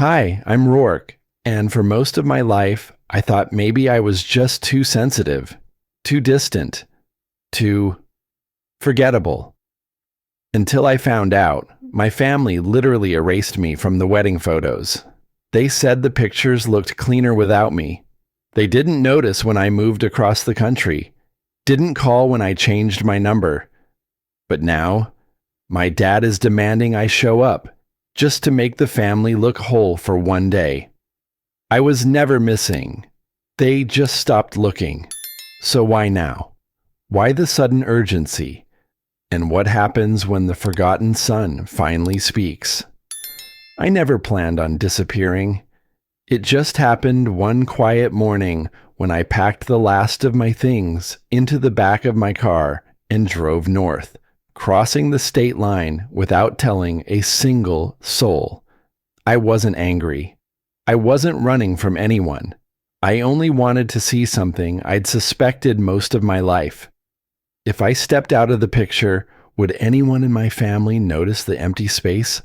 Hi, I'm Rourke, and for most of my life, I thought maybe I was just too sensitive, too distant, too forgettable. Until I found out, my family literally erased me from the wedding photos. They said the pictures looked cleaner without me. They didn't notice when I moved across the country, didn't call when I changed my number. But now, my dad is demanding I show up, just to make the family look whole for one day. I was never missing. They just stopped looking. So why now? Why the sudden urgency? And what happens when the forgotten son finally speaks? I never planned on disappearing. It just happened one quiet morning when I packed the last of my things into the back of my car and drove north, crossing the state line without telling a single soul. I wasn't angry. I wasn't running from anyone. I only wanted to see something I'd suspected most of my life. If I stepped out of the picture, would anyone in my family notice the empty space?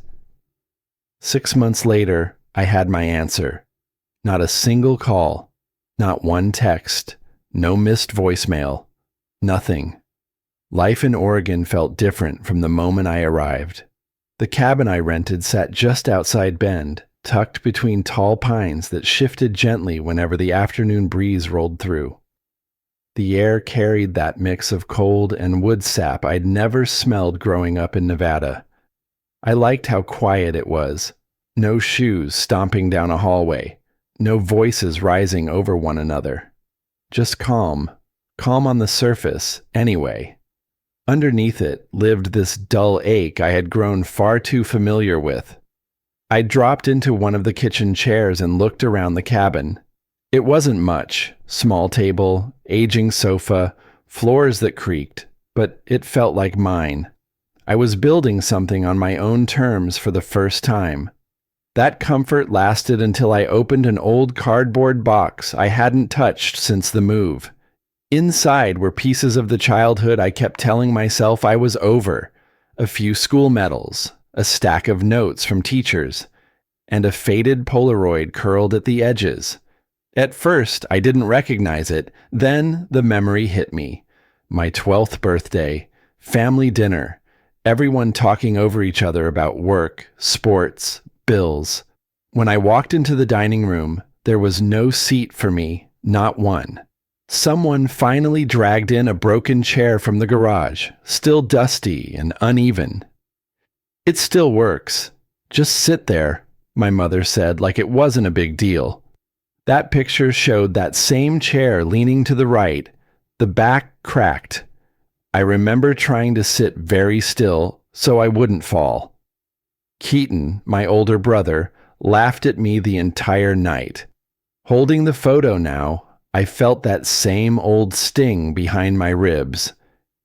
6 months later, I had my answer. Not a single call, not one text, no missed voicemail, nothing. Life in Oregon felt different from the moment I arrived. The cabin I rented sat just outside Bend, tucked between tall pines that shifted gently whenever the afternoon breeze rolled through. The air carried that mix of cold and wood sap I'd never smelled growing up in Nevada. I liked how quiet it was. No shoes stomping down a hallway. No voices rising over one another. Just calm. Calm on the surface, anyway. Underneath it lived this dull ache I had grown far too familiar with. I dropped into one of the kitchen chairs and looked around the cabin. It wasn't much. Small table, aging sofa, floors that creaked, but it felt like mine. I was building something on my own terms for the first time. That comfort lasted until I opened an old cardboard box I hadn't touched since the move. Inside were pieces of the childhood I kept telling myself I was over. A few school medals, a stack of notes from teachers, and a faded Polaroid curled at the edges. At first, I didn't recognize it. Then the memory hit me. My 12th birthday, family dinner, everyone talking over each other about work, sports, bills. When I walked into the dining room, there was no seat for me, not one. Someone finally dragged in a broken chair from the garage, still dusty and uneven. "It still works. Just sit there," my mother said like it wasn't a big deal. That picture showed that same chair leaning to the right, the back cracked. I remember trying to sit very still so I wouldn't fall. Keaton, my older brother, laughed at me the entire night. Holding the photo now, I felt that same old sting behind my ribs.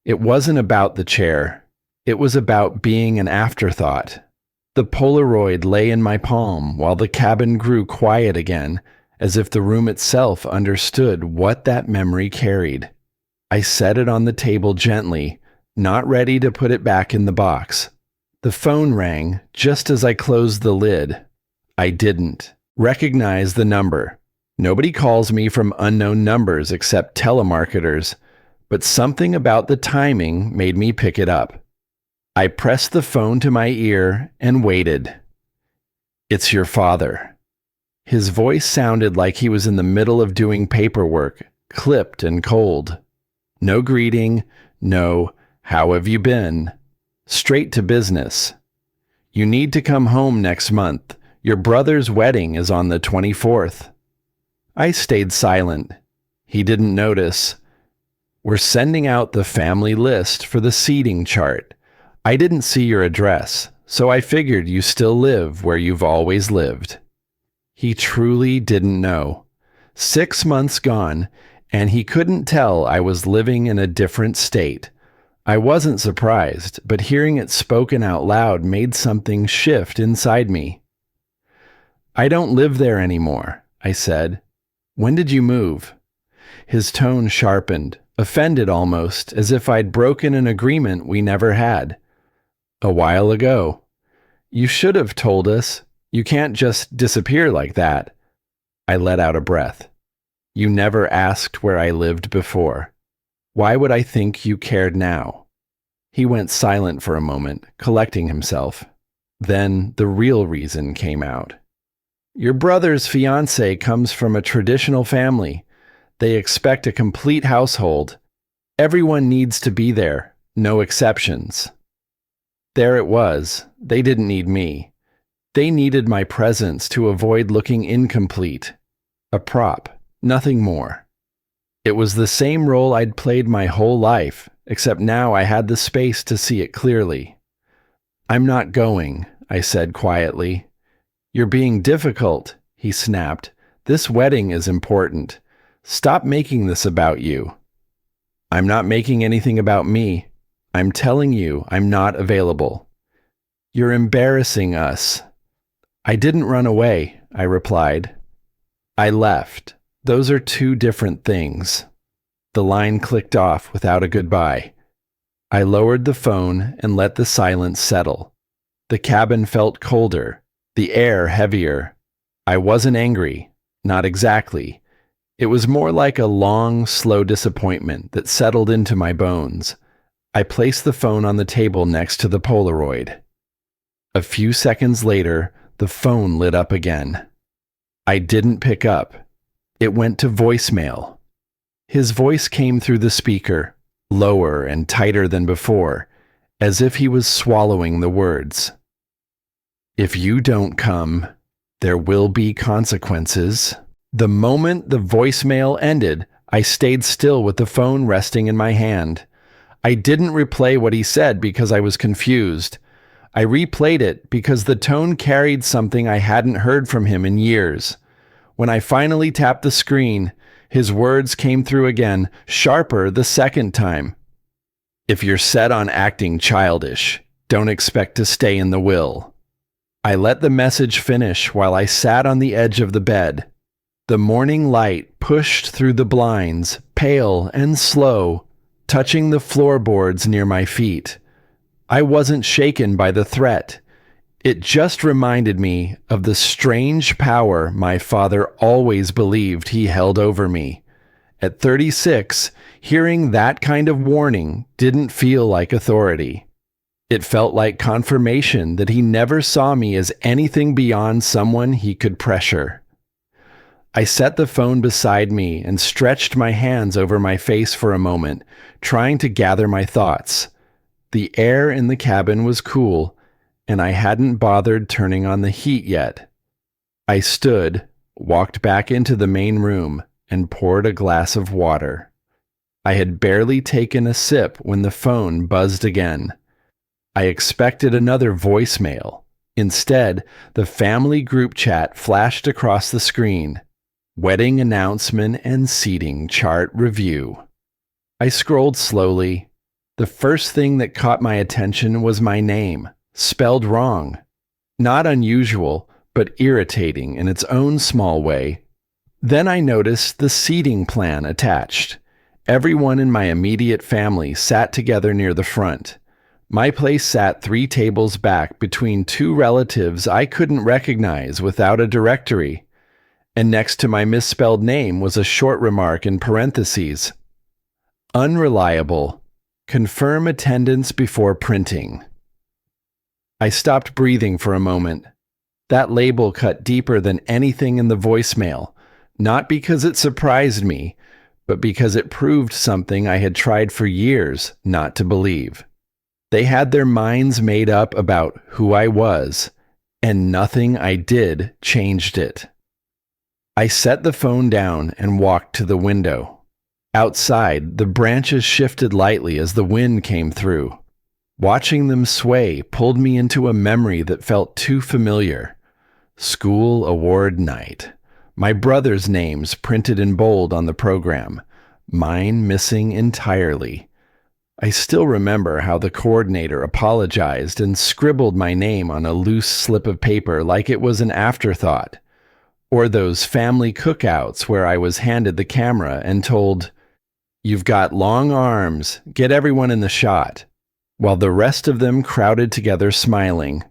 It wasn't about the chair. It was about being an afterthought. The Polaroid lay in my palm while the cabin grew quiet again, as if the room itself understood what that memory carried. I set it on the table gently, not ready to put it back in the box. The phone rang just as I closed the lid. I didn't recognize the number. Nobody calls me from unknown numbers except telemarketers, but something about the timing made me pick it up. I pressed the phone to my ear and waited. "It's your father." His voice sounded like he was in the middle of doing paperwork, clipped and cold. No greeting, no, "How have you been?" Straight to business. "You need to come home next month. Your brother's wedding is on the 24th. I stayed silent. He didn't notice. "We're sending out the family list for the seating chart. I didn't see your address, so I figured you still live where you've always lived." He truly didn't know. 6 months gone, and he couldn't tell I was living in a different state. I wasn't surprised, but hearing it spoken out loud made something shift inside me. "I don't live there anymore," I said. "When did you move?" His tone sharpened, offended almost, as if I'd broken an agreement we never had. "A while ago." "You should have told us. You can't just disappear like that. I let out a breath. You never asked where I lived before. Why would I think you cared now? He went silent for a moment, collecting himself. Then the real reason came out. Your brother's fiancée comes from a traditional family. They expect a complete household. Everyone needs to be there, no exceptions. There it was. They didn't need me. They needed my presence to avoid looking incomplete. A prop, nothing more. It was the same role I'd played my whole life, except now I had the space to see it clearly. I'm not going, I said quietly. You're being difficult, he snapped. This wedding is important. Stop making this about you. I'm not making anything about me. I'm telling you I'm not available. You're embarrassing us. I didn't run away, I replied. I left. Those are two different things. The line clicked off without a goodbye. I lowered the phone and let the silence settle. The cabin felt colder, the air heavier. I wasn't angry, not exactly. It was more like a long, slow disappointment that settled into my bones. I placed the phone on the table next to the Polaroid. A few seconds later, the phone lit up again. I didn't pick up. It went to voicemail. His voice came through the speaker, lower and tighter than before, as if he was swallowing the words. If you don't come, there will be consequences. The moment the voicemail ended, I stayed still with the phone resting in my hand. I didn't replay what he said because I was confused. I replayed it because the tone carried something I hadn't heard from him in years. When I finally tapped the screen, his words came through again, sharper the second time. If you're set on acting childish, don't expect to stay in the will. I let the message finish while I sat on the edge of the bed. The morning light pushed through the blinds, pale and slow, touching the floorboards near my feet. I wasn't shaken by the threat. It just reminded me of the strange power my father always believed he held over me. At 36, hearing that kind of warning didn't feel like authority. It felt like confirmation that he never saw me as anything beyond someone he could pressure. I set the phone beside me and stretched my hands over my face for a moment, trying to gather my thoughts. The air in the cabin was cool, and I hadn't bothered turning on the heat yet. I stood, walked back into the main room, and poured a glass of water. I had barely taken a sip when the phone buzzed again. I expected another voicemail. Instead, the family group chat flashed across the screen. Wedding announcement and seating chart review. I scrolled slowly. The first thing that caught my attention was my name, spelled wrong. Not unusual, but irritating in its own small way. Then I noticed the seating plan attached. Everyone in my immediate family sat together near the front. My place sat 3 tables back between 2 relatives I couldn't recognize without a directory. And next to my misspelled name was a short remark in parentheses. Unreliable. Confirm attendance before printing. I stopped breathing for a moment. That label cut deeper than anything in the voicemail, not because it surprised me, but because it proved something I had tried for years not to believe. They had their minds made up about who I was, and nothing I did changed it. I set the phone down and walked to the window. Outside, the branches shifted lightly as the wind came through. Watching them sway pulled me into a memory that felt too familiar. School award night. My brother's names printed in bold on the program, mine missing entirely. I still remember how the coordinator apologized and scribbled my name on a loose slip of paper like it was an afterthought. Or those family cookouts where I was handed the camera and told, "You've got long arms, get everyone in the shot," while the rest of them crowded together smiling.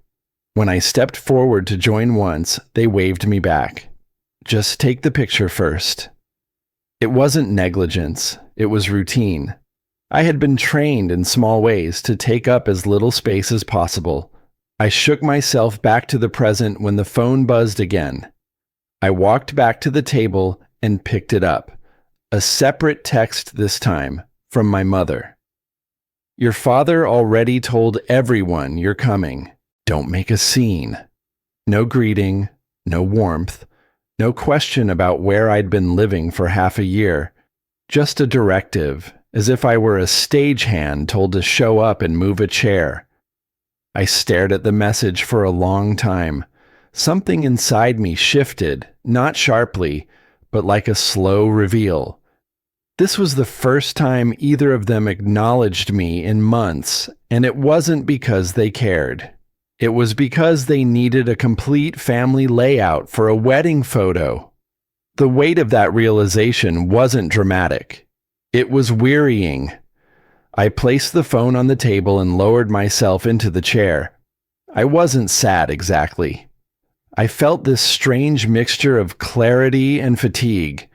When I stepped forward to join once, they waved me back. Just take the picture first. It wasn't negligence, it was routine. I had been trained in small ways to take up as little space as possible. I shook myself back to the present when the phone buzzed again. I walked back to the table and picked it up. A separate text this time, from my mother. Your father already told everyone you're coming. Don't make a scene. No greeting, no warmth, no question about where I'd been living for half a year. Just a directive, as if I were a stagehand told to show up and move a chair. I stared at the message for a long time. Something inside me shifted, not sharply, but like a slow reveal. This was the first time either of them acknowledged me in months, and it wasn't because they cared. It was because they needed a complete family layout for a wedding photo. The weight of that realization wasn't dramatic. It was wearying. I placed the phone on the table and lowered myself into the chair. I wasn't sad exactly. I felt this strange mixture of clarity and fatigue.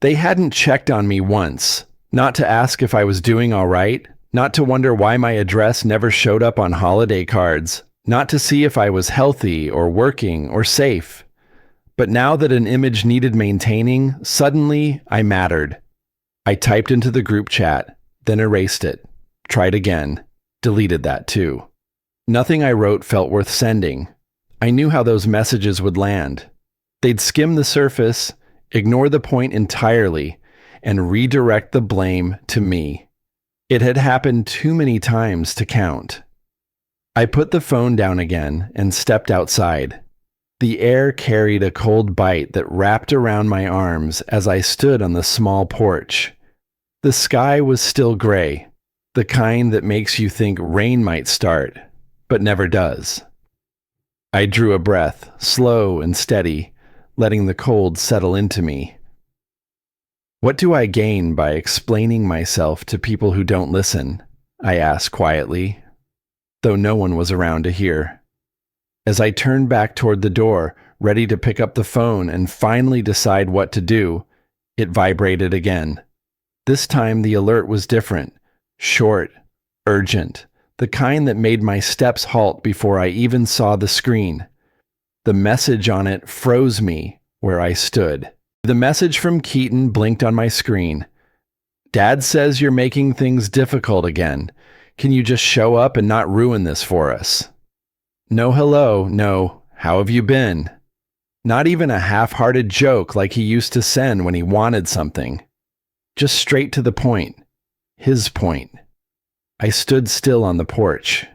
They hadn't checked on me once, not to ask if I was doing all right, not to wonder why my address never showed up on holiday cards, not to see if I was healthy or working or safe. But now that an image needed maintaining, suddenly I mattered. I typed into the group chat, then erased it, tried again, deleted that too. Nothing I wrote felt worth sending. I knew how those messages would land. They'd skim the surface, ignore the point entirely, and redirect the blame to me. It had happened too many times to count. I put the phone down again and stepped outside. The air carried a cold bite that wrapped around my arms as I stood on the small porch. The sky was still gray, the kind that makes you think rain might start, but never does. I drew a breath, slow and steady, letting the cold settle into me. What do I gain by explaining myself to people who don't listen? I asked quietly, though no one was around to hear. As I turned back toward the door, ready to pick up the phone and finally decide what to do, it vibrated again. This time the alert was different, short, urgent, the kind that made my steps halt before I even saw the screen. The message on it froze me where I stood. The message from Keaton blinked on my screen. Dad says you're making things difficult again. Can you just show up and not ruin this for us? No hello, no, how have you been? Not even a half-hearted joke like he used to send when he wanted something. Just straight to the point. His point. I stood still on the porch,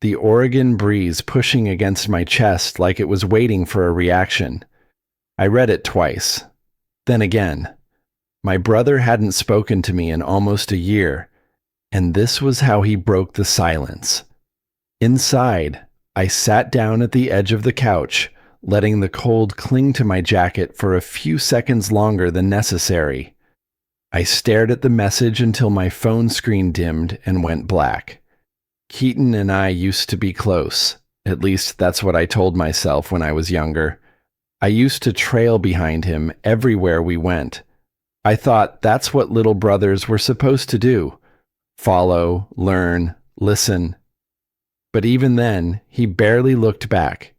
the Oregon breeze pushing against my chest like it was waiting for a reaction. I read it twice. Then again. My brother hadn't spoken to me in almost a year, and this was how he broke the silence. Inside, I sat down at the edge of the couch, letting the cold cling to my jacket for a few seconds longer than necessary. I stared at the message until my phone screen dimmed and went black. Keaton and I used to be close. At least that's what I told myself when I was younger. I used to trail behind him everywhere we went. I thought that's what little brothers were supposed to do. Follow, learn, listen. But even then, he barely looked back.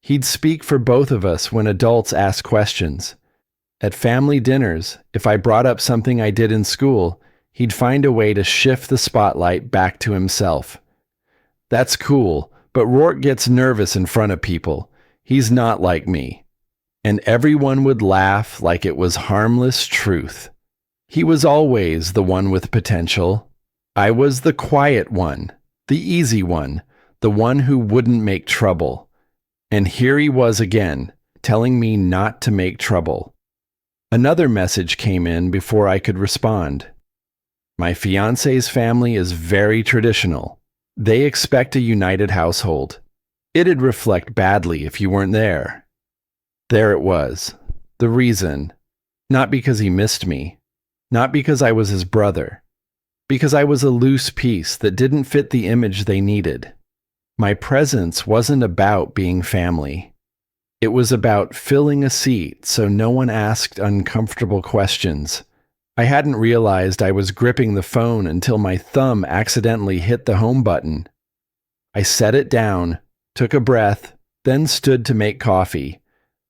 He'd speak for both of us when adults asked questions. At family dinners, if I brought up something I did in school, he'd find a way to shift the spotlight back to himself. That's cool, but Rourke gets nervous in front of people. He's not like me. And everyone would laugh like it was harmless truth. He was always the one with potential. I was the quiet one, the easy one, the one who wouldn't make trouble. And here he was again, telling me not to make trouble. Another message came in before I could respond. My fiance's family is very traditional. They expect a united household. It'd reflect badly if you weren't there. There it was. The reason. Not because he missed me. Not because I was his brother. Because I was a loose piece that didn't fit the image they needed. My presence wasn't about being family. It was about filling a seat so no one asked uncomfortable questions. I hadn't realized I was gripping the phone until my thumb accidentally hit the home button. I set it down, took a breath, then stood to make coffee.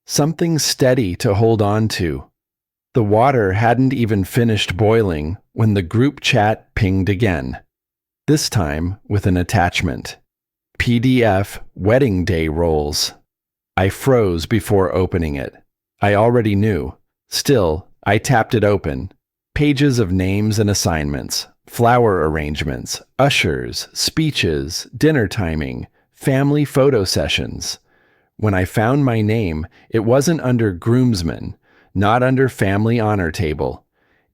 Something steady to hold on to. The water hadn't even finished boiling when the group chat pinged again. This time with an attachment. PDF wedding day rolls. I froze before opening it. I already knew. Still, I tapped it open. Pages of names and assignments, flower arrangements, ushers, speeches, dinner timing, family photo sessions. When I found my name, it wasn't under groomsmen, not under family honor table.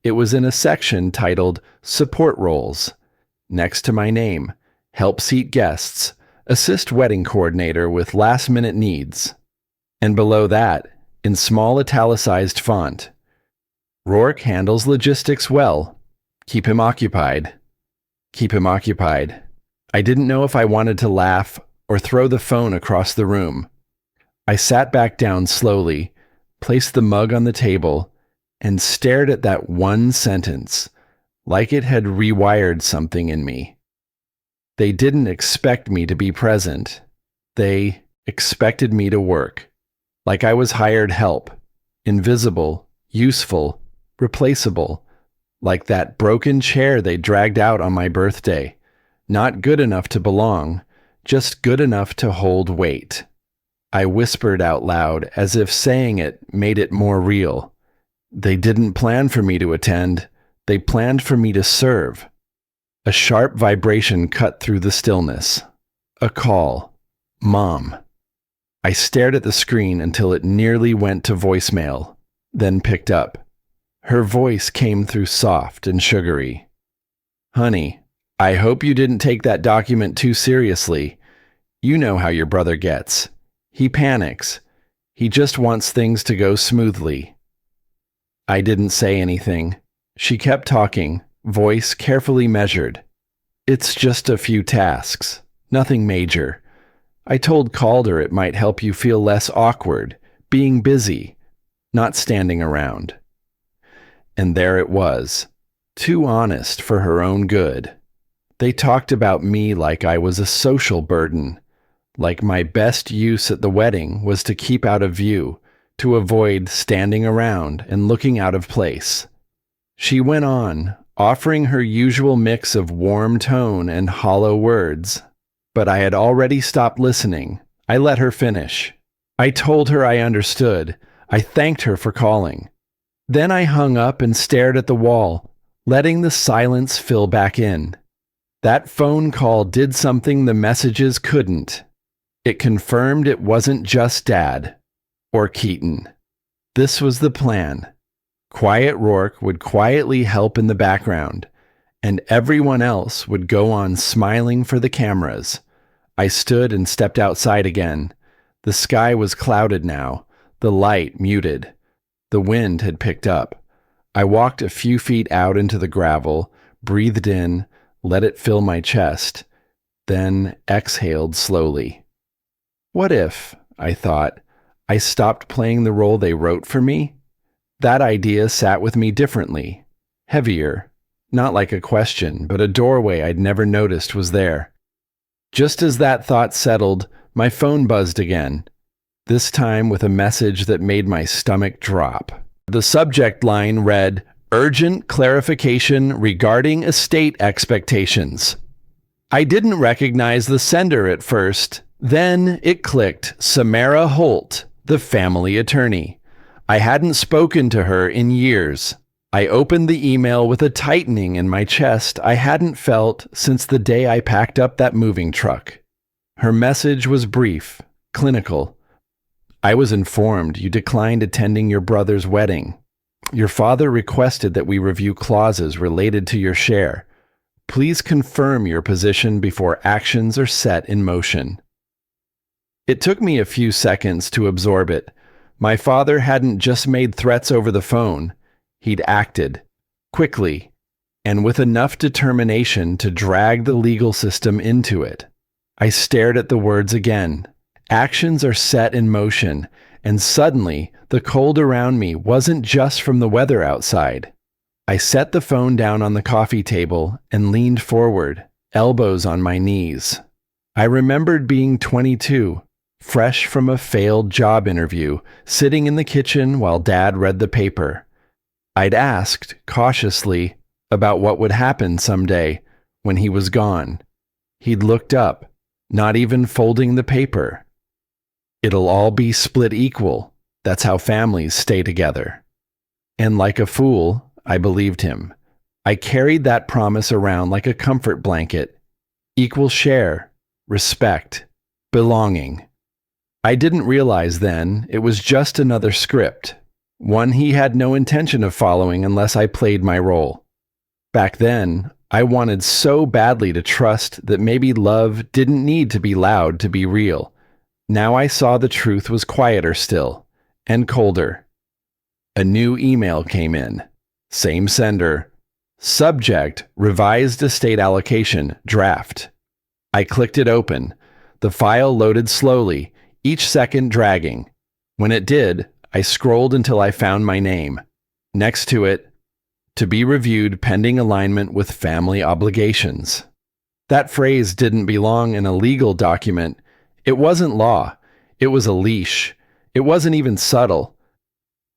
It was in a section titled Support Roles. Next to my name, Help Seat Guests, Assist Wedding Coordinator with Last-Minute Needs. And below that, in small italicized font, Rourke handles logistics well. Keep him occupied. Keep him occupied. I didn't know if I wanted to laugh or throw the phone across the room. I sat back down slowly, placed the mug on the table, and stared at that one sentence, like it had rewired something in me. They didn't expect me to be present. They expected me to work, like I was hired help, invisible, useful, replaceable, like that broken chair they dragged out on my birthday, not good enough to belong, just good enough to hold weight. I whispered out loud as if saying it made it more real. They didn't plan for me to attend, they planned for me to serve. A sharp vibration cut through the stillness. A call. Mom. I stared at the screen until it nearly went to voicemail, then picked up. Her voice came through soft and sugary. Honey, I hope you didn't take that document too seriously. You know how your brother gets. He panics. He just wants things to go smoothly. I didn't say anything. She kept talking, voice carefully measured. It's just a few tasks, nothing major. I told Calder it might help you feel less awkward, being busy, not standing around. And there it was, too honest for her own good. They talked about me like I was a social burden, like my best use at the wedding was to keep out of view, to avoid standing around and looking out of place. She went on, offering her usual mix of warm tone and hollow words. But I had already stopped listening. I let her finish. I told her I understood. I thanked her for calling. Then I hung up and stared at the wall, letting the silence fill back in. That phone call did something the messages couldn't. It confirmed it wasn't just Dad or Keaton. This was the plan. Quiet Rourke would quietly help in the background, and everyone else would go on smiling for the cameras. I stood and stepped outside again. The sky was clouded now, the light muted. The wind had picked up. I walked a few feet out into the gravel, breathed in, let it fill my chest, then exhaled slowly. What if, I thought, I stopped playing the role they wrote for me? That idea sat with me differently, heavier, not like a question, but a doorway I'd never noticed was there. Just as that thought settled, my phone buzzed again, this time with a message that made my stomach drop. The subject line read, "Urgent clarification regarding estate expectations." I didn't recognize the sender at first. Then it clicked, Samara Holt, the family attorney. I hadn't spoken to her in years. I opened the email with a tightening in my chest I hadn't felt since the day I packed up that moving truck. Her message was brief, clinical. I was informed you declined attending your brother's wedding. Your father requested that we review clauses related to your share. Please confirm your position before actions are set in motion. It took me a few seconds to absorb it. My father hadn't just made threats over the phone. He'd acted, quickly, and with enough determination to drag the legal system into it. I stared at the words again. Actions are set in motion, and suddenly the cold around me wasn't just from the weather outside. I set the phone down on the coffee table and leaned forward, elbows on my knees. I remembered being 22, fresh from a failed job interview, sitting in the kitchen while Dad read the paper. I'd asked, cautiously, about what would happen someday when he was gone. He'd looked up, not even folding the paper. It'll all be split equal. That's how families stay together. And like a fool, I believed him. I carried that promise around like a comfort blanket. Equal share, respect, belonging. I didn't realize then it was just another script, one he had no intention of following unless I played my role. Back then, I wanted so badly to trust that maybe love didn't need to be loud to be real. Now I saw the truth was quieter still, and colder. A new email came in. Same sender. Subject, revised estate allocation, draft. I clicked it open. The file loaded slowly, each second dragging. When it did, I scrolled until I found my name. Next to it, to be reviewed pending alignment with family obligations. That phrase didn't belong in a legal document. It wasn't law. It was a leash. It wasn't even subtle.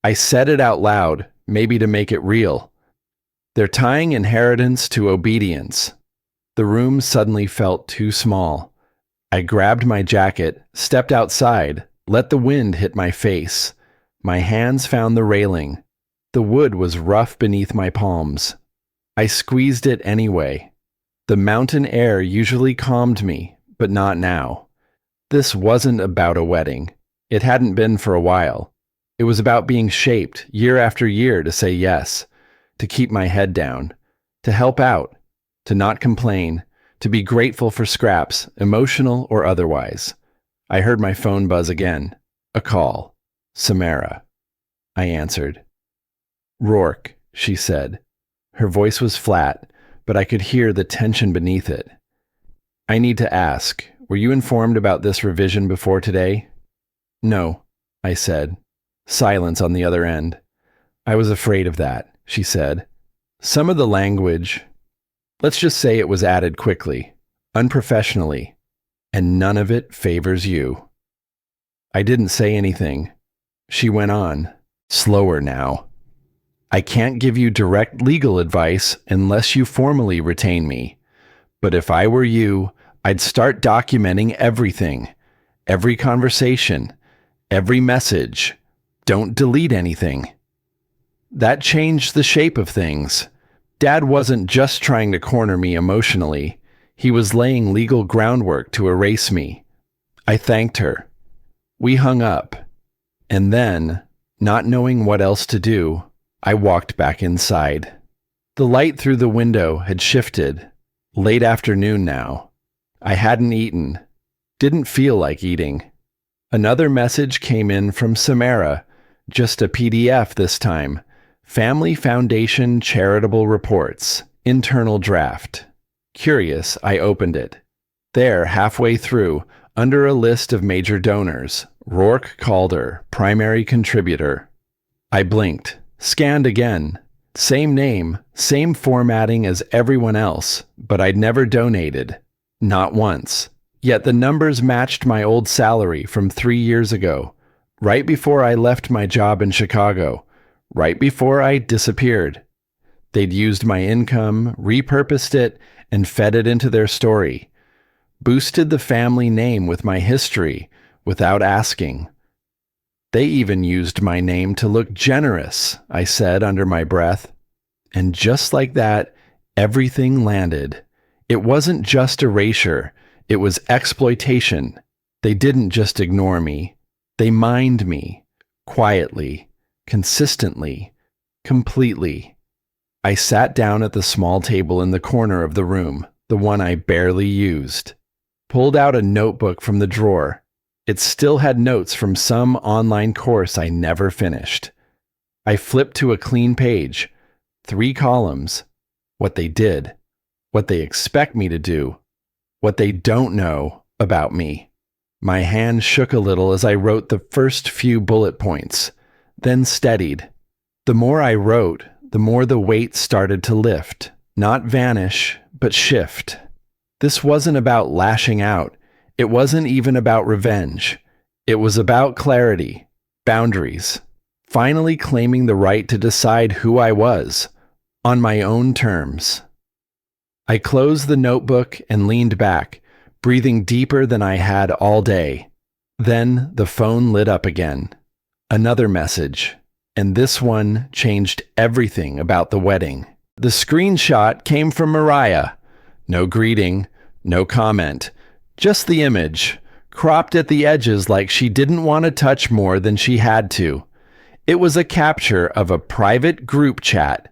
I said it out loud, maybe to make it real. They're tying inheritance to obedience. The room suddenly felt too small. I grabbed my jacket, stepped outside, let the wind hit my face. My hands found the railing. The wood was rough beneath my palms. I squeezed it anyway. The mountain air usually calmed me, but not now. This wasn't about a wedding. It hadn't been for a while. It was about being shaped year after year to say yes, to keep my head down, to help out, to not complain, to be grateful for scraps, emotional or otherwise. I heard my phone buzz again. A call. Samara. I answered. Rourke, she said. Her voice was flat, but I could hear the tension beneath it. I need to ask, were you informed about this revision before today? No, I said. Silence on the other end. I was afraid of that, she said. Some of the language, let's just say it was added quickly, unprofessionally, and none of it favors you. I didn't say anything. She went on, slower now. I can't give you direct legal advice unless you formally retain me. But if I were you, I'd start documenting everything, every conversation, every message. Don't delete anything. That changed the shape of things. Dad wasn't just trying to corner me emotionally. He was laying legal groundwork to erase me. I thanked her. We hung up. And then, not knowing what else to do, I walked back inside. The light through the window had shifted. Late afternoon now. I hadn't eaten. Didn't feel like eating. Another message came in from Samara, just a PDF this time. Family Foundation Charitable Reports, internal draft. Curious, I opened it. There, halfway through, under a list of major donors, Rourke Calder, primary contributor. I blinked, scanned again. Same name, same formatting as everyone else, but I'd never donated. Not once. Yet the numbers matched my old salary from 3 years ago, right before I left my job in Chicago, right before I disappeared. They'd used my income, repurposed it, and fed it into their story. Boosted the family name with my history, without asking. They even used my name to look generous, I said under my breath. And just like that, everything landed. It wasn't just erasure, it was exploitation. They didn't just ignore me. They mined me, quietly, consistently, completely. I sat down at the small table in the corner of the room, the one I barely used. Pulled out a notebook from the drawer. It still had notes from some online course I never finished. I flipped to a clean page, 3 columns. What they did, what they expect me to do, what they don't know, about me. My hand shook a little as I wrote the first few bullet points, then steadied. The more I wrote, the more the weight started to lift, not vanish, but shift. This wasn't about lashing out. It wasn't even about revenge. It was about clarity, boundaries, finally claiming the right to decide who I was, on my own terms. I closed the notebook and leaned back, breathing deeper than I had all day. Then the phone lit up again. Another message, and this one changed everything about the wedding. The screenshot came from Mariah. No greeting, no comment, just the image, cropped at the edges like she didn't want to touch more than she had to. It was a capture of a private group chat.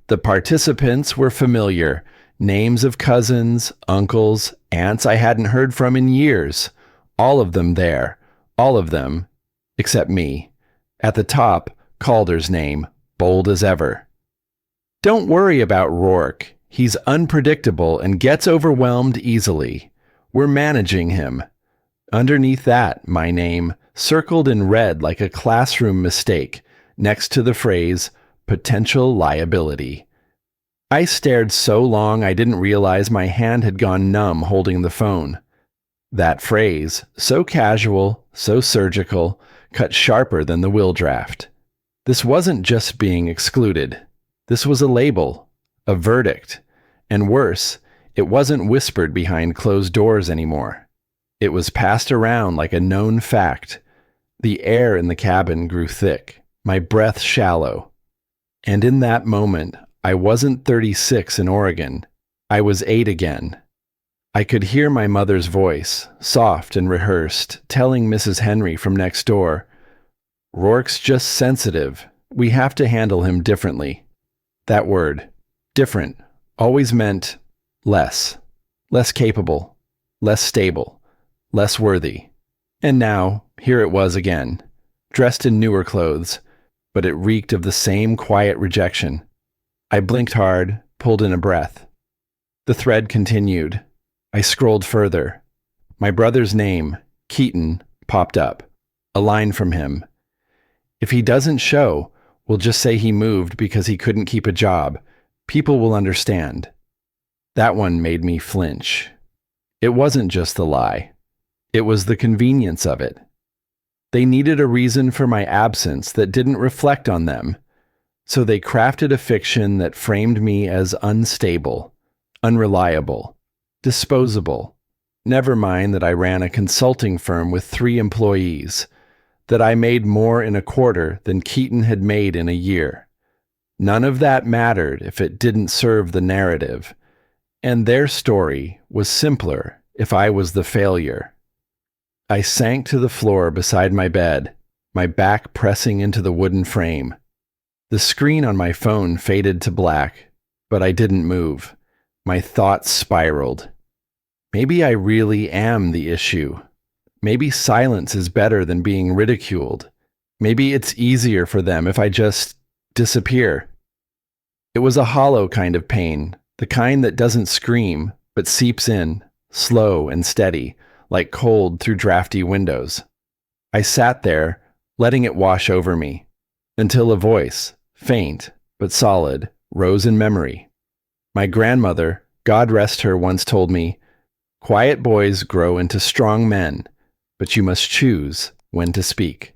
The participants were familiar, names of cousins, uncles, aunts I hadn't heard from in years. All of them there, all of them, except me. At the top, Calder's name, bold as ever. Don't worry about Rourke. He's unpredictable and gets overwhelmed easily. We're managing him. Underneath that, my name, circled in red like a classroom mistake, next to the phrase, potential liability. I stared so long I didn't realize my hand had gone numb holding the phone. That phrase, so casual, so surgical, cut sharper than the will draft. This wasn't just being excluded. This was a label, a verdict, and worse, it wasn't whispered behind closed doors anymore. It was passed around like a known fact. The air in the cabin grew thick, my breath shallow. And in that moment, I wasn't 36 in Oregon. I was 8 again. I could hear my mother's voice, soft and rehearsed, telling Mrs. Henry from next door, "Rourke's just sensitive. We have to handle him differently." That word, different, always meant less capable, less stable, less worthy. And now, here it was again, dressed in newer clothes, but it reeked of the same quiet rejection. I blinked hard, pulled in a breath. The thread continued. I scrolled further. My brother's name, Keaton, popped up. A line from him. "If he doesn't show, we'll just say he moved because he couldn't keep a job. People will understand." That one made me flinch. It wasn't just the lie. It was the convenience of it. They needed a reason for my absence that didn't reflect on them. So they crafted a fiction that framed me as unstable, unreliable, disposable. Never mind that I ran a consulting firm with 3 employees, that I made more in a quarter than Keaton had made in a year. None of that mattered if it didn't serve the narrative, and their story was simpler if I was the failure. I sank to the floor beside my bed, my back pressing into the wooden frame. The screen on my phone faded to black, but I didn't move. My thoughts spiraled. Maybe I really am the issue. Maybe silence is better than being ridiculed. Maybe it's easier for them if I just disappear. It was a hollow kind of pain, the kind that doesn't scream, but seeps in, slow and steady, like cold through drafty windows. I sat there, letting it wash over me, until a voice, faint but solid, rose in memory. My grandmother, God rest her, once told me, "Quiet boys grow into strong men, but you must choose when to speak."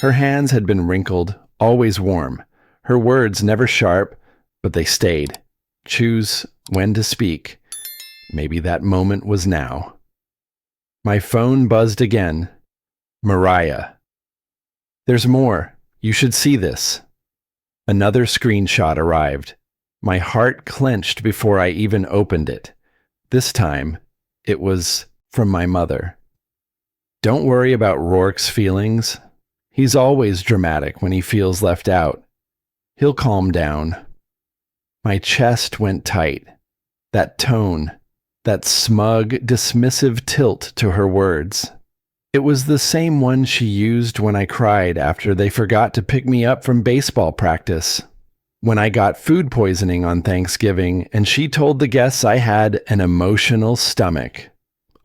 Her hands had been wrinkled, always warm. Her words never sharp, but they stayed. Choose when to speak. Maybe that moment was now. My phone buzzed again. Mariah. "There's more. You should see this." Another screenshot arrived. My heart clenched before I even opened it. This time, it was from my mother. "Don't worry about Rourke's feelings. He's always dramatic when he feels left out. He'll calm down." My chest went tight. That tone, that smug, dismissive tilt to her words. It was the same one she used when I cried after they forgot to pick me up from baseball practice. When I got food poisoning on Thanksgiving and she told the guests I had an emotional stomach.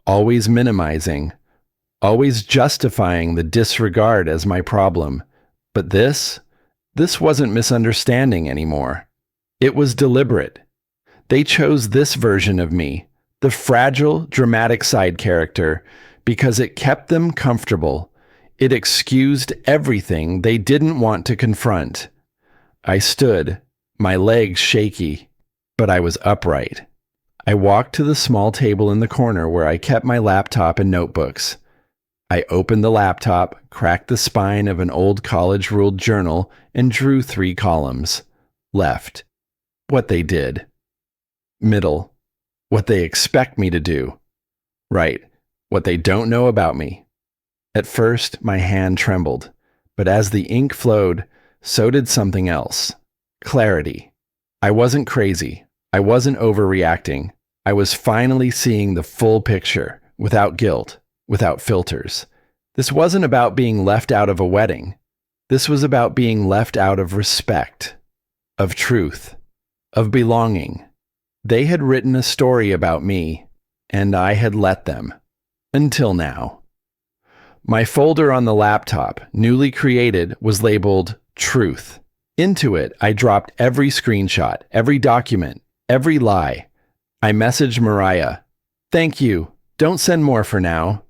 always minimizing, always justifying the disregard as my problem. But this wasn't misunderstanding anymore. It was deliberate. They chose this version of me, the fragile, dramatic side character, because it kept them comfortable. It excused everything they didn't want to confront. I stood, my legs shaky, but I was upright. I walked to the small table in the corner where I kept my laptop and notebooks. I opened the laptop, cracked the spine of an old college-ruled journal, and drew 3 columns. Left, what they did. Middle, what they expect me to do. Right, what they don't know about me. At first, my hand trembled, but as the ink flowed, so did something else. Clarity. I wasn't crazy. I wasn't overreacting. I was finally seeing the full picture, without guilt, without filters. This wasn't about being left out of a wedding. This was about being left out of respect, of truth, of belonging. They had written a story about me, and I had let them. Until now. My folder on the laptop, newly created, was labeled Truth. Into it, I dropped every screenshot, every document, every lie. I messaged Mariah, "Thank you. Don't send more for now."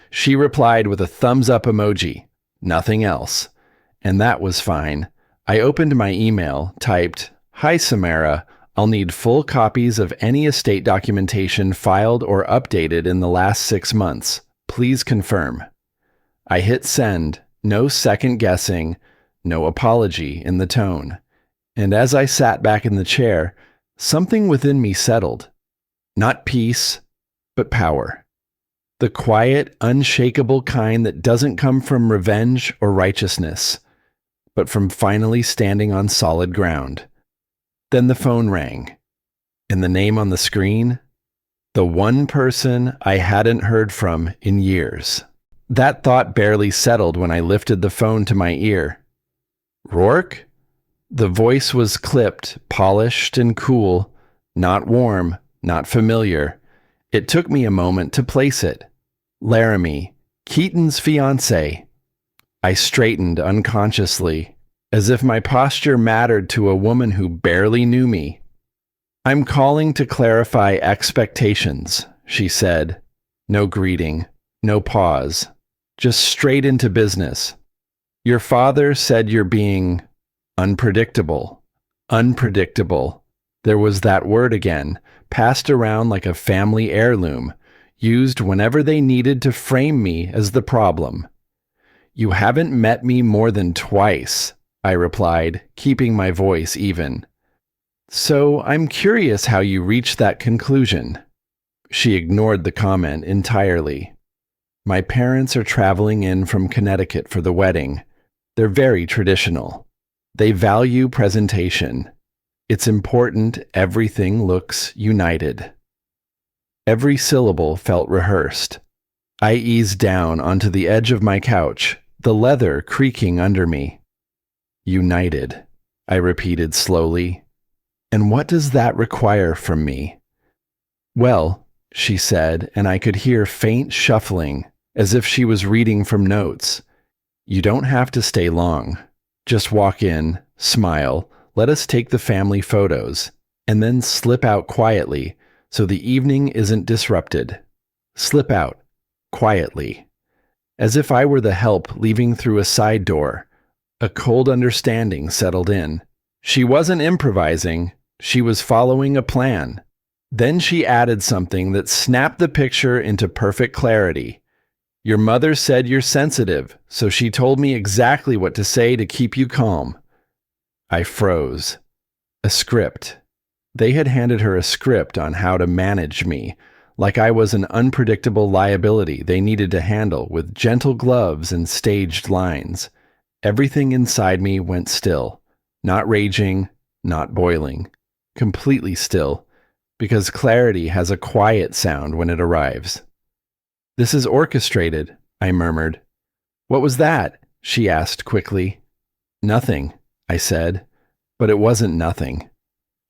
She replied with a thumbs up emoji. Nothing else. And that was fine. I opened my email, typed, "Hi Samara, I'll need full copies of any estate documentation filed or updated in the last 6 months. Please confirm." I hit send, no second guessing, no apology in the tone. And as I sat back in the chair, something within me settled. Not peace, but power. The quiet, unshakable kind that doesn't come from revenge or righteousness, but from finally standing on solid ground. Then the phone rang, and the name on the screen? The one person I hadn't heard from in years. That thought barely settled when I lifted the phone to my ear. "Rourke?" The voice was clipped, polished, and cool, not warm, not familiar. It took me a moment to place it. Laramie, Keaton's fiancé. I straightened unconsciously, as if my posture mattered to a woman who barely knew me. "I'm calling to clarify expectations," she said. No greeting, no pause, just straight into business. "Your father said you're being unpredictable." Unpredictable. There was that word again, passed around like a family heirloom, used whenever they needed to frame me as the problem. "You haven't met me more than twice," I replied, keeping my voice even. "So I'm curious how you reached that conclusion." She ignored the comment entirely. "My parents are traveling in from Connecticut for the wedding. They're very traditional. They value presentation. It's important everything looks united." Every syllable felt rehearsed. I eased down onto the edge of my couch, the leather creaking under me. "United," I repeated slowly. "And what does that require from me?" "Well," she said, and I could hear faint shuffling, as if she was reading from notes. "You don't have to stay long. Just walk in, smile, let us take the family photos, and then slip out quietly so the evening isn't disrupted. Slip out, quietly." As if I were the help leaving through a side door, a cold understanding settled in. She wasn't improvising, she was following a plan. Then she added something that snapped the picture into perfect clarity. "Your mother said you're sensitive, so she told me exactly what to say to keep you calm." I froze. A script. They had handed her a script on how to manage me, like I was an unpredictable liability they needed to handle with gentle gloves and staged lines. Everything inside me went still. Not raging, not boiling. Completely still, because clarity has a quiet sound when it arrives. "This is orchestrated," I murmured. "What was that?" she asked quickly. "Nothing," I said, but it wasn't nothing.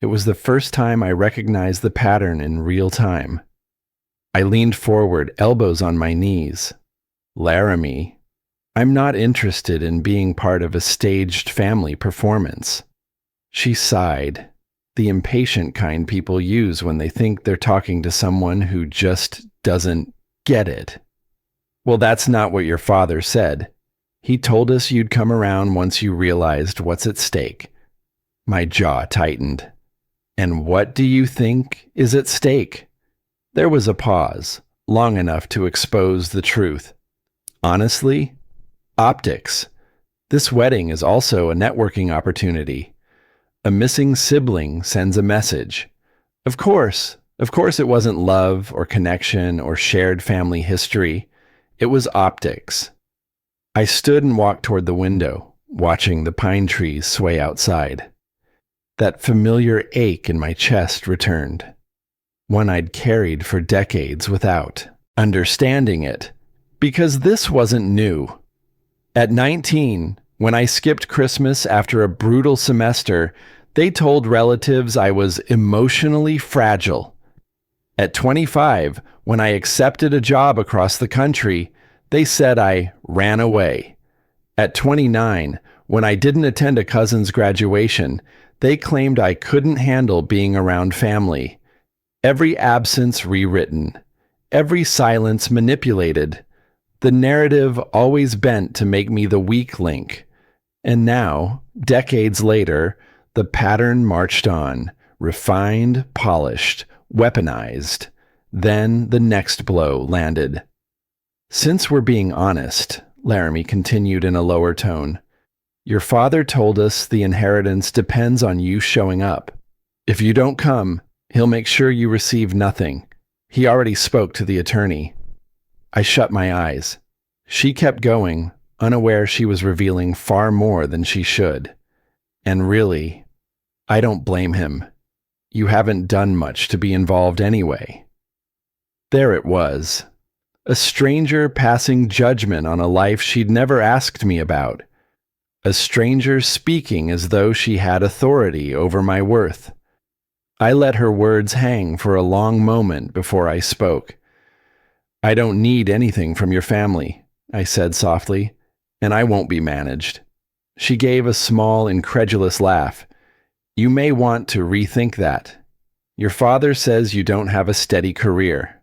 It was the first time I recognized the pattern in real time. I leaned forward, elbows on my knees. Laramie, I'm not interested in being part of a staged family performance. She sighed, the impatient kind people use when they think they're talking to someone who just doesn't get it. Well, that's not what your father said. He told us you'd come around once you realized what's at stake. My jaw tightened. And what do you think is at stake? There was a pause, long enough to expose the truth. Honestly, optics. This wedding is also a networking opportunity. A missing sibling sends a message. Of course it wasn't love or connection or shared family history. It was optics. I stood and walked toward the window, watching the pine trees sway outside. That familiar ache in my chest returned, one I'd carried for decades without understanding it, because this wasn't new. At 19, when I skipped Christmas after a brutal semester, they told relatives I was emotionally fragile. At 25, when I accepted a job across the country, they said I ran away. At 29, when I didn't attend a cousin's graduation, they claimed I couldn't handle being around family. Every absence rewritten, every silence manipulated, the narrative always bent to make me the weak link. And now, decades later, the pattern marched on, refined, polished, weaponized. Then the next blow landed. Since we're being honest, Laramie continued in a lower tone, your father told us the inheritance depends on you showing up. If you don't come, he'll make sure you receive nothing. He already spoke to the attorney. I shut my eyes. She kept going, unaware she was revealing far more than she should. And really, I don't blame him. You haven't done much to be involved anyway. There it was. A stranger passing judgment on a life she'd never asked me about. A stranger speaking as though she had authority over my worth. I let her words hang for a long moment before I spoke. I don't need anything from your family, I said softly, and I won't be managed. She gave a small, incredulous laugh. You may want to rethink that. Your father says you don't have a steady career.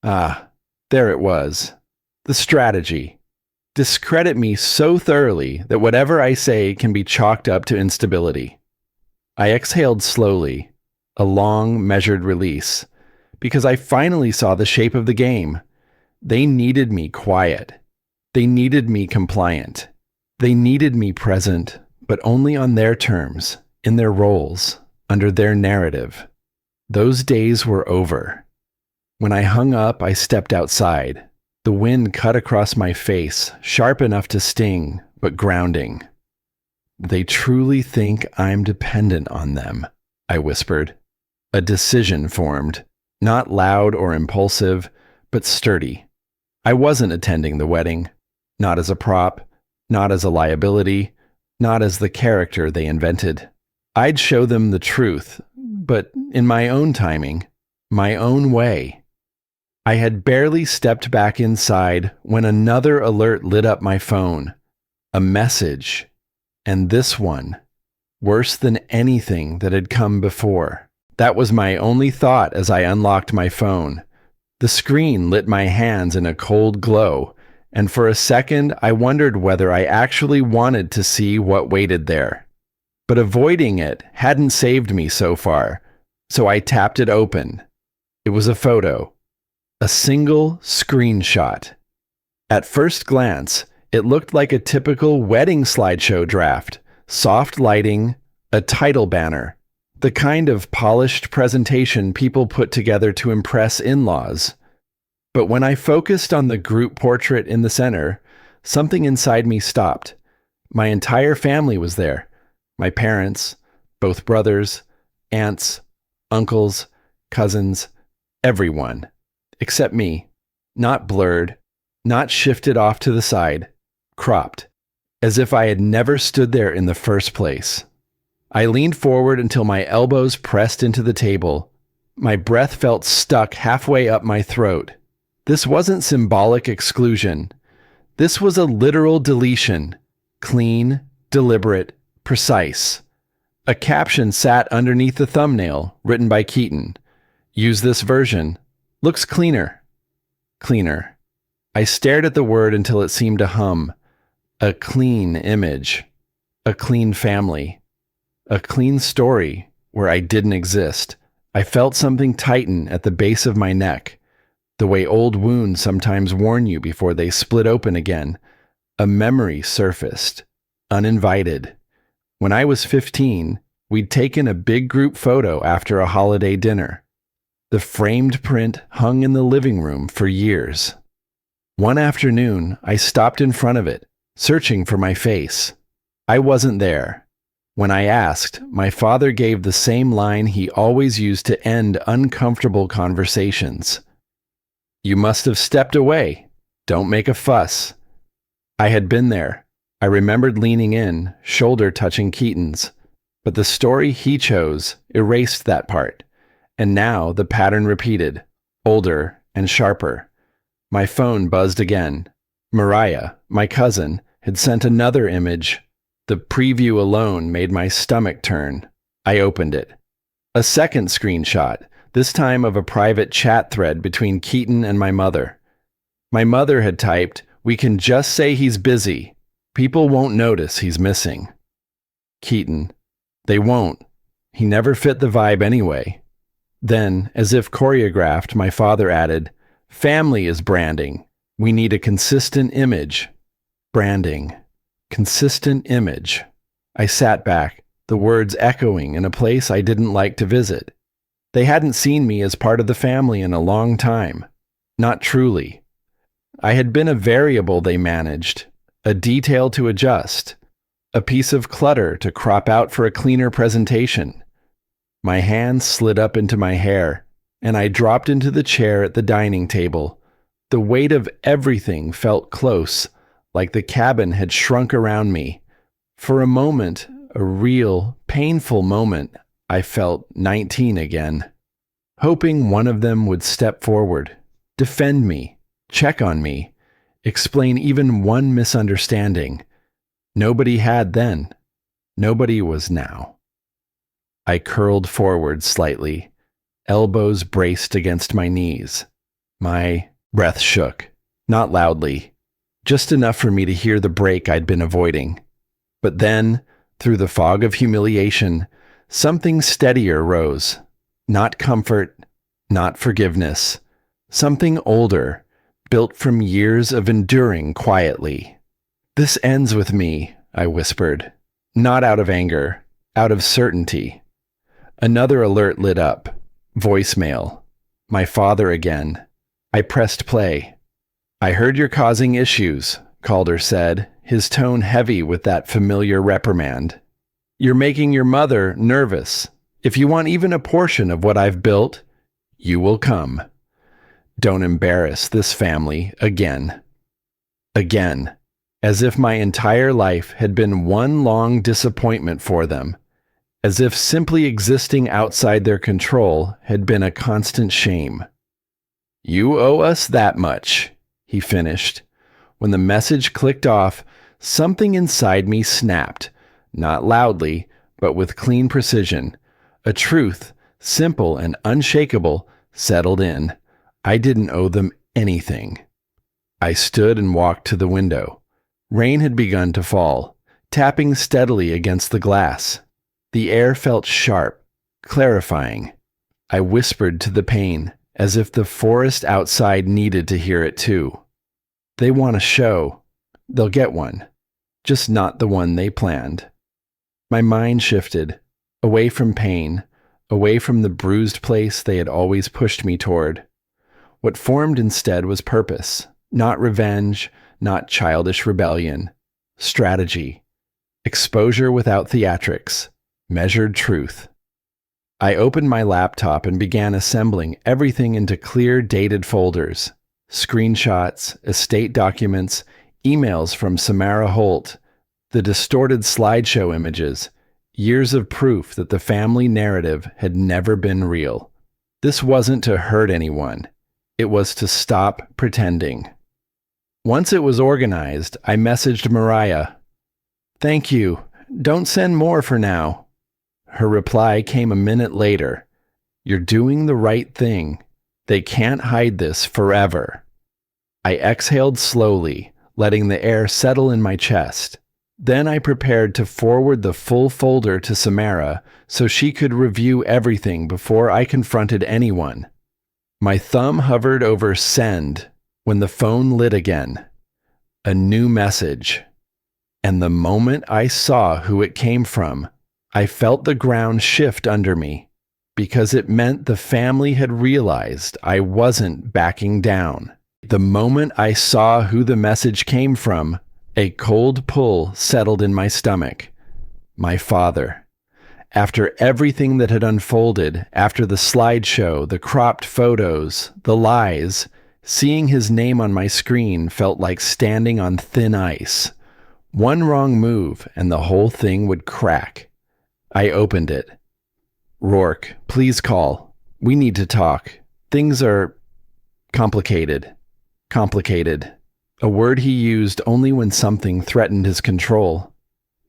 Ah, there it was. The strategy. Discredit me so thoroughly that whatever I say can be chalked up to instability. I exhaled slowly, a long, measured release, because I finally saw the shape of the game. They needed me quiet. They needed me compliant. They needed me present, but only on their terms, in their roles, under their narrative. Those days were over. When I hung up, I stepped outside. The wind cut across my face, sharp enough to sting, but grounding. They truly think I'm dependent on them, I whispered. A decision formed, not loud or impulsive, but sturdy. I wasn't attending the wedding, not as a prop, not as a liability, not as the character they invented. I'd show them the truth, but in my own timing, my own way. I had barely stepped back inside when another alert lit up my phone. A message. And this one. Worse than anything that had come before. That was my only thought as I unlocked my phone. The screen lit my hands in a cold glow, and for a second I wondered whether I actually wanted to see what waited there. But avoiding it hadn't saved me so far, so I tapped it open. It was a photo. A single screenshot. At first glance, it looked like a typical wedding slideshow draft. Soft lighting, a title banner. The kind of polished presentation people put together to impress in-laws. But when I focused on the group portrait in the center, something inside me stopped. My entire family was there. My parents, both brothers, aunts, uncles, cousins, everyone. Except me. Not blurred, not shifted off to the side, cropped, as if I had never stood there in the first place. I leaned forward until my elbows pressed into the table, My breath felt stuck halfway up my throat. This wasn't symbolic exclusion. This was a literal deletion. Clean, deliberate, precise. A caption sat underneath the thumbnail, written by Keaton. Use this version. Looks cleaner. Cleaner. I stared at the word until it seemed to hum. A clean image. A clean family. A clean story where I didn't exist. I felt something tighten at the base of my neck, the way old wounds sometimes warn you before they split open again. A memory surfaced, uninvited. When I was 15, we'd taken a big group photo after a holiday dinner. The framed print hung in the living room for years. One afternoon, I stopped in front of it, searching for my face. I wasn't there. When I asked, my father gave the same line he always used to end uncomfortable conversations. You must have stepped away. Don't make a fuss. I had been there. I remembered leaning in, shoulder touching Keaton's. But the story he chose erased that part. And now the pattern repeated, older and sharper. My phone buzzed again. Mariah, my cousin, had sent another image. The preview alone made my stomach turn. I opened it. A second screenshot, this time of a private chat thread between Keaton and my mother. My mother had typed, "We can just say he's busy. People won't notice he's missing." Keaton, "They won't. He never fit the vibe anyway." Then, as if choreographed, my father added, "Family is branding. We need a consistent image." Branding. Consistent image. I sat back, the words echoing in a place I didn't like to visit. They hadn't seen me as part of the family in a long time. Not truly. I had been a variable they managed, a detail to adjust, a piece of clutter to crop out for a cleaner presentation. My hand slid up into my hair, and I dropped into the chair at the dining table. The weight of everything felt close, like the cabin had shrunk around me. For a moment, a real, painful moment, I felt 19 again. Hoping one of them would step forward, defend me, check on me, explain even one misunderstanding. Nobody had then. Nobody was now. I curled forward slightly, elbows braced against my knees. My breath shook, not loudly, just enough for me to hear the break I'd been avoiding. But then, through the fog of humiliation, something steadier rose. Not comfort, not forgiveness. Something older, built from years of enduring quietly. "This ends with me," I whispered. Not out of anger, out of certainty. Another alert lit up. Voicemail. My father again. I pressed play. "I heard you're causing issues," Calder said, his tone heavy with that familiar reprimand. "You're making your mother nervous. If you want even a portion of what I've built, you will come. Don't embarrass this family again." Again, as if my entire life had been one long disappointment for them, as if simply existing outside their control had been a constant shame. "You owe us that much," he finished. When the message clicked off, something inside me snapped, not loudly, but with clean precision. A truth, simple and unshakable, settled in. I didn't owe them anything. I stood and walked to the window. Rain had begun to fall, tapping steadily against the glass. The air felt sharp, clarifying. I whispered to the pain, as if the forest outside needed to hear it too. They want a show. They'll get one. Just not the one they planned. My mind shifted, away from pain, away from the bruised place they had always pushed me toward. What formed instead was purpose, not revenge, not childish rebellion. Strategy. Exposure without theatrics. Measured truth. I opened my laptop and began assembling everything into clear, dated folders. Screenshots, estate documents, emails from Samara Holt, the distorted slideshow images, years of proof that the family narrative had never been real. This wasn't to hurt anyone. It was to stop pretending. Once it was organized, I messaged Mariah. "Thank you. Don't send more for now." Her reply came a minute later. "You're doing the right thing. They can't hide this forever." I exhaled slowly, letting the air settle in my chest. Then I prepared to forward the full folder to Samara so she could review everything before I confronted anyone. My thumb hovered over send when the phone lit again. A new message. And the moment I saw who it came from, I felt the ground shift under me, because it meant the family had realized I wasn't backing down. The moment I saw who the message came from, a cold pull settled in my stomach. My father. After everything that had unfolded, after the slideshow, the cropped photos, the lies, seeing his name on my screen felt like standing on thin ice. One wrong move and the whole thing would crack. I opened it. "Rourke, please call. We need to talk. Things are complicated." Complicated. A word he used only when something threatened his control.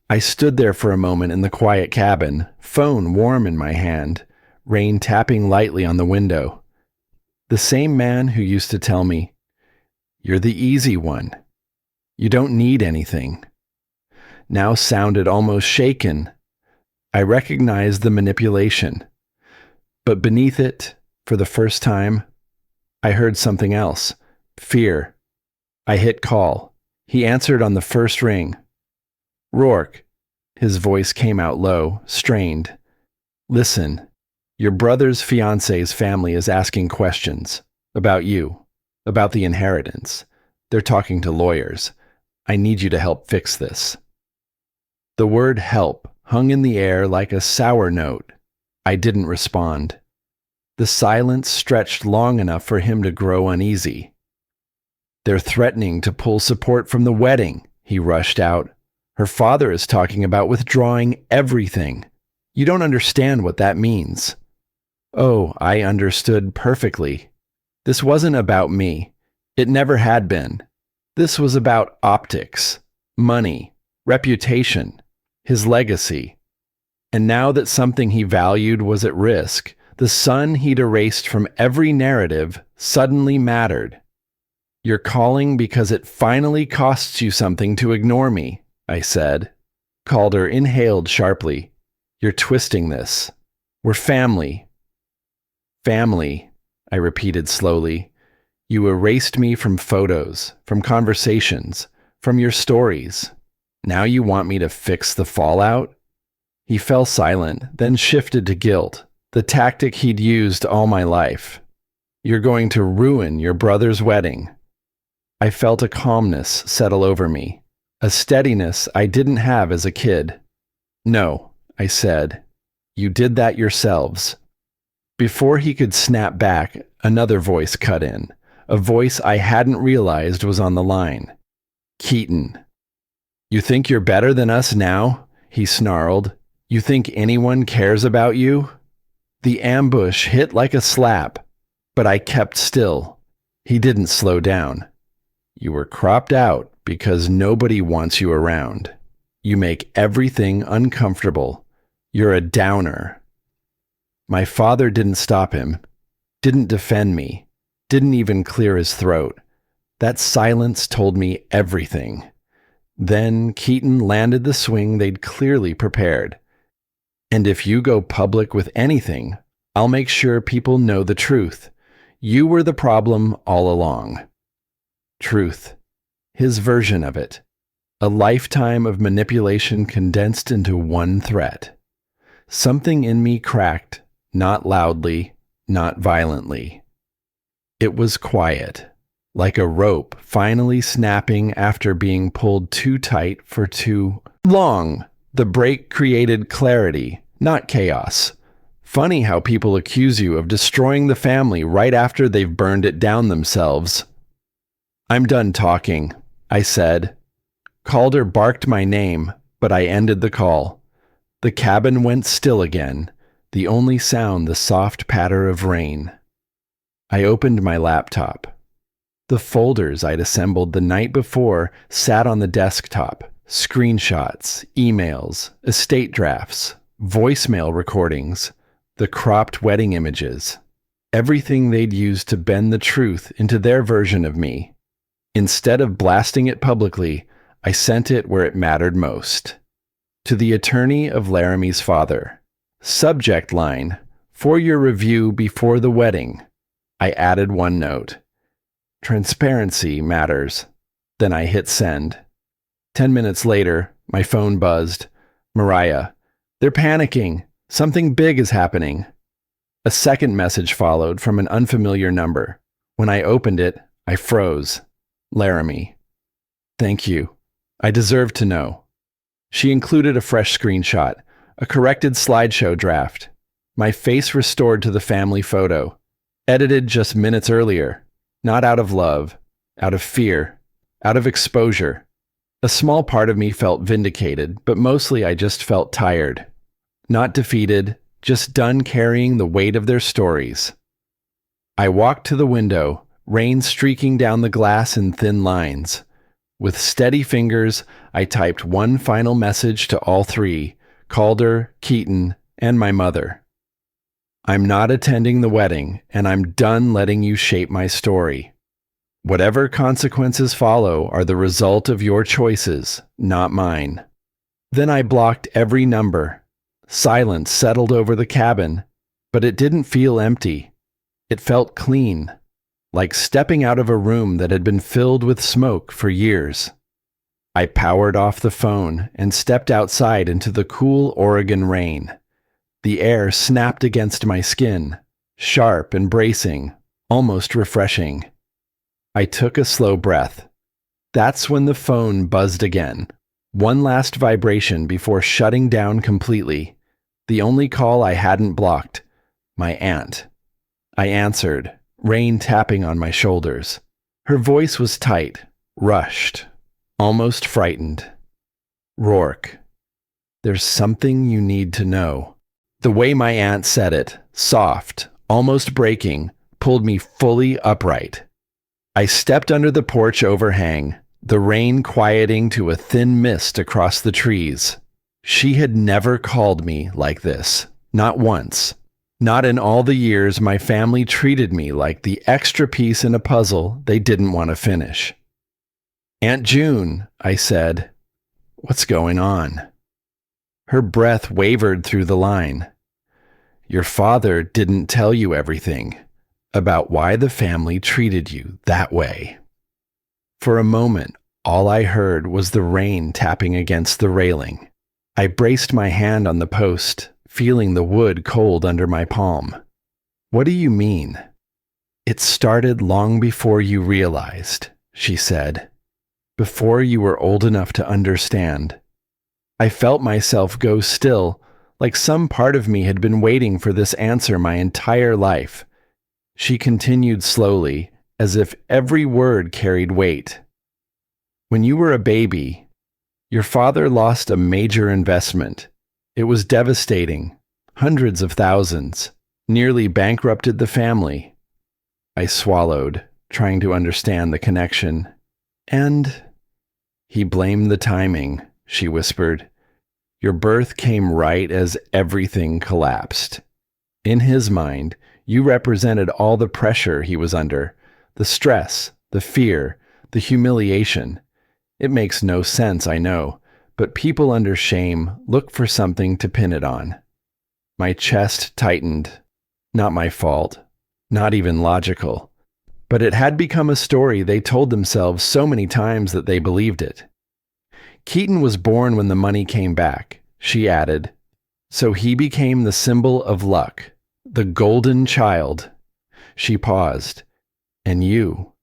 I stood there for a moment in the quiet cabin, phone warm in my hand, rain tapping lightly on the window. The same man who used to tell me, "You're the easy one. You don't need anything," now sounded almost shaken. I recognized the manipulation. But beneath it, for the first time, I heard something else. Fear. I hit call. He answered on the first ring. "Rourke." His voice came out low, strained. "Listen, your brother's fiance's family is asking questions. About you. About the inheritance. They're talking to lawyers. I need you to help fix this." The word help hung in the air like a sour note. I didn't respond. The silence stretched long enough for him to grow uneasy. "They're threatening to pull support from the wedding," he rushed out. "Her father is talking about withdrawing everything. You don't understand what that means." Oh, I understood perfectly. This wasn't about me. It never had been. This was about optics, money, reputation, his legacy. And now that something he valued was at risk, the son he'd erased from every narrative suddenly mattered. "You're calling because it finally costs you something to ignore me," I said. Calder inhaled sharply. "You're twisting this. We're family." "Family," I repeated slowly. "You erased me from photos, from conversations, from your stories. Now you want me to fix the fallout?" He fell silent, then shifted to guilt, the tactic he'd used all my life. "You're going to ruin your brother's wedding." I felt a calmness settle over me, a steadiness I didn't have as a kid. "No," I said. "You did that yourselves." Before he could snap back, another voice cut in, a voice I hadn't realized was on the line. "Keaton." "You think you're better than us now?" he snarled. "You think anyone cares about you?" The ambush hit like a slap, but I kept still. He didn't slow down. "You were cropped out because nobody wants you around. You make everything uncomfortable. You're a downer." My father didn't stop him, didn't defend me, didn't even clear his throat. That silence told me everything. Then Keaton landed the swing they'd clearly prepared. "And if you go public with anything, I'll make sure people know the truth. You were the problem all along." Truth. His version of it. A lifetime of manipulation condensed into one threat. Something in me cracked, not loudly, not violently. It was quiet, like a rope finally snapping after being pulled too tight for too long. The break created clarity, not chaos. Funny how people accuse you of destroying the family right after they've burned it down themselves. "I'm done talking," I said. Calder barked my name, but I ended the call. The cabin went still again. the only sound the soft patter of rain. I opened my laptop. The folders I'd assembled the night before sat on the desktop. Screenshots, emails, estate drafts, voicemail recordings, the cropped wedding images. Everything they'd used to bend the truth into their version of me. Instead of blasting it publicly, I sent it where it mattered most. To the attorney of Laramie's father. Subject line, for your review before the wedding. I added one note. Transparency matters. Then I hit send. 10 minutes later, my phone buzzed. Mariah, they're panicking. Something big is happening. A second message followed from an unfamiliar number. When I opened it, I froze. Laramie. Thank you. I deserve to know. She included a fresh screenshot, a corrected slideshow draft. My face restored to the family photo. Edited just minutes earlier. Not out of love, out of fear, out of exposure. A small part of me felt vindicated, but mostly I just felt tired. Not defeated, just done carrying the weight of their stories. I walked to the window, rain streaking down the glass in thin lines. With steady fingers, I typed one final message to all three, Calder, Keaton, and my mother. I'm not attending the wedding, and I'm done letting you shape my story. Whatever consequences follow are the result of your choices, not mine. Then I blocked every number. Silence settled over the cabin, but it didn't feel empty. It felt clean, like stepping out of a room that had been filled with smoke for years. I powered off the phone and stepped outside into the cool Oregon rain. The air snapped against my skin, sharp and bracing, almost refreshing. I took a slow breath. That's when the phone buzzed again. One last vibration before shutting down completely. The only call I hadn't blocked. My aunt. I answered, rain tapping on my shoulders. Her voice was tight, rushed, almost frightened. Rourke. There's something you need to know. The way my aunt said it, soft, almost breaking, pulled me fully upright. I stepped under the porch overhang, the rain quieting to a thin mist across the trees. She had never called me like this, not once. Not in all the years my family treated me like the extra piece in a puzzle they didn't want to finish. Aunt June, I said, what's going on? Her breath wavered through the line. Your father didn't tell you everything about why the family treated you that way. For a moment, all I heard was the rain tapping against the railing. I braced my hand on the post, feeling the wood cold under my palm. What do you mean? It started long before you realized, she said. Before you were old enough to understand. I felt myself go still, like some part of me had been waiting for this answer my entire life. She continued slowly, as if every word carried weight. When you were a baby, your father lost a major investment. It was devastating. Hundreds of thousands. Nearly bankrupted the family. I swallowed, trying to understand the connection. And he blamed the timing, she whispered. Your birth came right as everything collapsed. In his mind, you represented all the pressure he was under, the stress, the fear, the humiliation. It makes no sense, I know, but people under shame look for something to pin it on. My chest tightened. Not my fault. Not even logical. But it had become a story they told themselves so many times that they believed it. Keaton was born when the money came back, she added. So he became the symbol of luck, the golden child. She paused. And you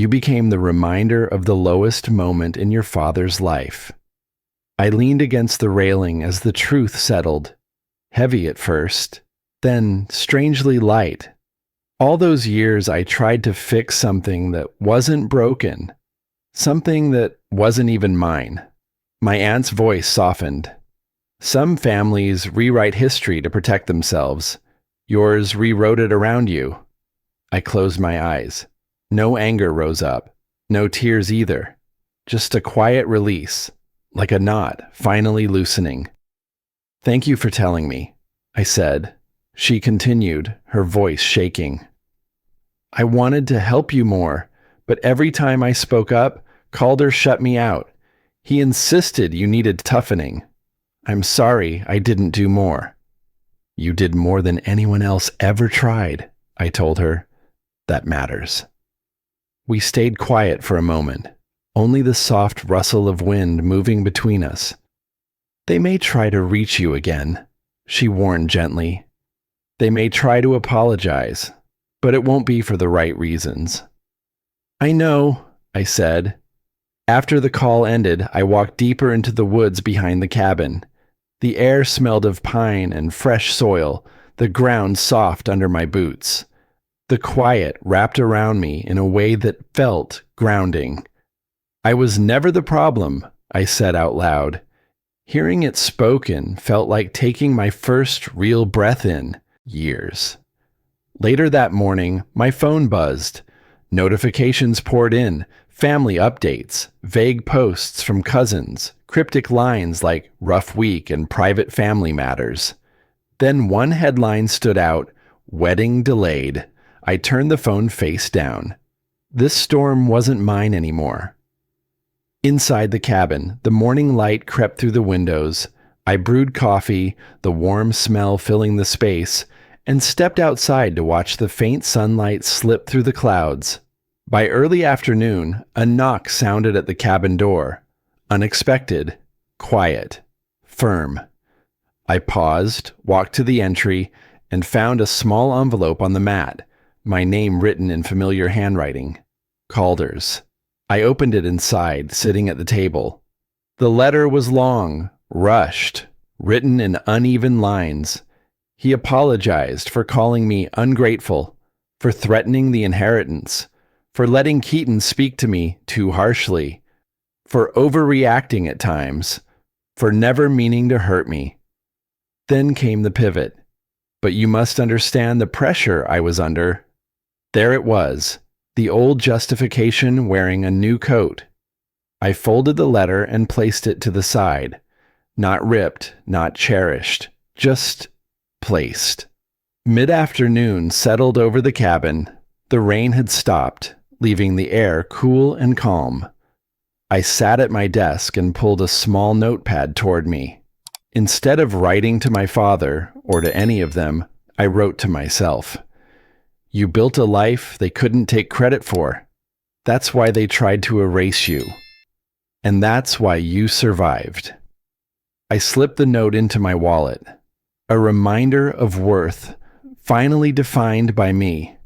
became the reminder of the lowest moment in your father's life. I leaned against the railing as the truth settled, heavy at first, then strangely light. All those years I tried to fix something that wasn't broken, something that wasn't even mine. My aunt's voice softened. Some families rewrite history to protect themselves. Yours rewrote it around you. I closed my eyes. No anger rose up. No tears either. Just a quiet release, like a knot finally loosening. Thank you for telling me, I said. She continued, her voice shaking. I wanted to help you more, but every time I spoke up, Calder shut me out. He insisted you needed toughening. I'm sorry I didn't do more. You did more than anyone else ever tried, I told her. That matters. We stayed quiet for a moment, only the soft rustle of wind moving between us. They may try to reach you again, she warned gently. They may try to apologize, but it won't be for the right reasons. I know, I said. After the call ended, I walked deeper into the woods behind the cabin. The air smelled of pine and fresh soil, the ground soft under my boots. The quiet wrapped around me in a way that felt grounding. I was never the problem, I said out loud. Hearing it spoken felt like taking my first real breath in years. Later that morning, my phone buzzed. Notifications poured in, family updates, vague posts from cousins, cryptic lines like rough week and private family matters. Then one headline stood out, wedding delayed. I turned the phone face down. This storm wasn't mine anymore. Inside the cabin, the morning light crept through the windows. I brewed coffee, the warm smell filling the space, and stepped outside to watch the faint sunlight slip through the clouds. By early afternoon, a knock sounded at the cabin door. Unexpected, quiet, firm. I paused, walked to the entry, and found a small envelope on the mat, my name written in familiar handwriting. Calder's. I opened it inside, sitting at the table. The letter was long, rushed, written in uneven lines. He apologized for calling me ungrateful, for threatening the inheritance, for letting Keaton speak to me too harshly, for overreacting at times, for never meaning to hurt me. Then came the pivot. But you must understand the pressure I was under. There it was, the old justification wearing a new coat. I folded the letter and placed it to the side. Not ripped, not cherished, just placed. Mid-afternoon settled over the cabin. The rain had stopped, leaving the air cool and calm. I sat at my desk and pulled a small notepad toward me. Instead of writing to my father, or to any of them, I wrote to myself. You built a life they couldn't take credit for. That's why they tried to erase you. And that's why you survived. I slipped the note into my wallet. A reminder of worth, finally defined by me.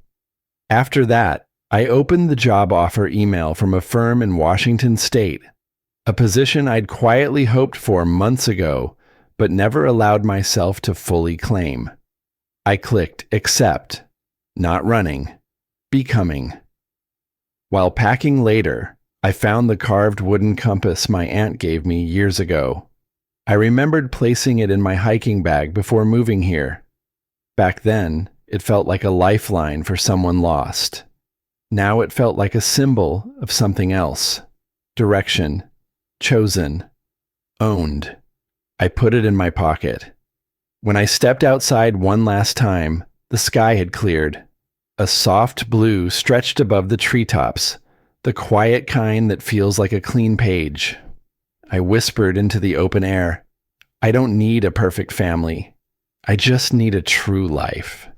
After that, I opened the job offer email from a firm in Washington State, a position I'd quietly hoped for months ago, but never allowed myself to fully claim. I clicked accept, not running, becoming. While packing later, I found the carved wooden compass my aunt gave me years ago. I remembered placing it in my hiking bag before moving here. Back then, it felt like a lifeline for someone lost. Now it felt like a symbol of something else. Direction, chosen, owned. I put it in my pocket. When I stepped outside one last time, the sky had cleared. A soft blue stretched above the treetops, the quiet kind that feels like a clean page. I whispered into the open air, I don't need a perfect family. I just need a true life.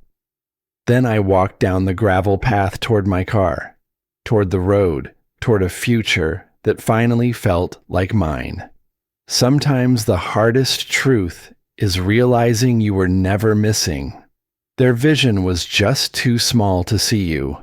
Then I walked down the gravel path toward my car, toward the road, toward a future that finally felt like mine. Sometimes the hardest truth is realizing you were never missing. Their vision was just too small to see you.